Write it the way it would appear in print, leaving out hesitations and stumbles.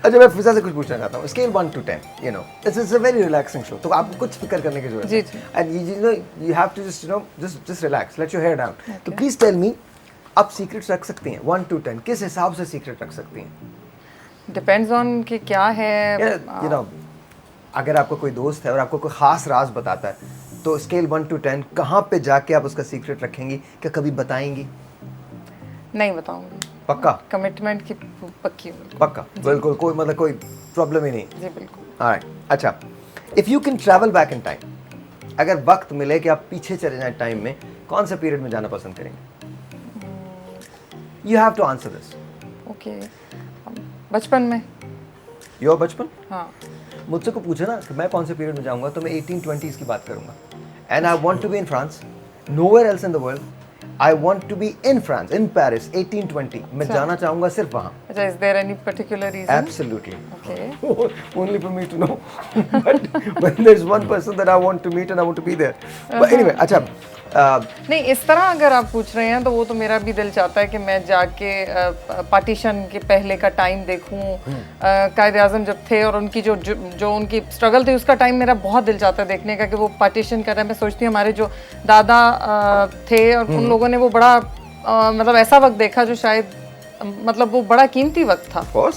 अच्छा मैं फिजा से कुछ पूछना चाहता हूँ, scale 1 to 10, you know, it's a very relaxing show, तो आपको कुछ फिक्र करने की जरूरत है, and you know you have to just relax, let your hair down. तो please tell me, आप सीक्रेट्स रख सकती हैं 1 to 10, किस हिसाब से सीक्रेट रख सकती हैं? डिपेंड्स ऑन कि क्या है। You know, अगर आपको कोई दोस्त है और आपको कोई खास राज बताता है, तो स्केल 1 to 10 कहाँ पे जाके आप उसका सीक्रेट रखेंगी, क्या कभी बताएंगी? नहीं बताऊंगी। पक्का? कमिटमेंट की पक्की। पक्का, बिल्कुल, कोई मतलब कोई प्रॉब्लम ही नहीं। जी बिल्कुल। ऑलराइट, अच्छा, if you can travel back in time, अगर वक्त मिले कि आप पीछे चले जाएं टाइम में, कौन से पीरियड में जाना पसंद करेंगे? You have to answer this. Okay, बचपन में। योर बचपन? हाँ। मुझसे को पूछे ना कि मैं कौन से पीरियड में जाऊंगा, तो मैं 1820s की बात करूंगा। And I want to be in France, nowhere else in the world. I want to be in France, in Paris, 1820। मैं जाना चाहूंगा सिर्फ वहां। अच्छा, is there any particular reason? Absolutely. Okay. Only for me to know. but there's one person that I want to meet and I want to be there. But anyway, अच्छा, नहीं, इस तरह अगर आप पूछ रहे हैं तो वो तो मेरा भी दिल चाहता है कि मैं जाके पार्टीशन के पहले का टाइम देखूं, कायदे आज़म जब थे और उनकी जो उनकी स्ट्रगल थी, उसका टाइम मेरा बहुत दिल चाहता है देखने का कि वो पार्टीशन कर रहे हैं। मैं सोचती हूँ हमारे जो दादा थे और उन लोगों ने वो बड़ा मतलब ऐसा वक्त देखा जो शायद मतलब वो बड़ा कीमती वक्त था।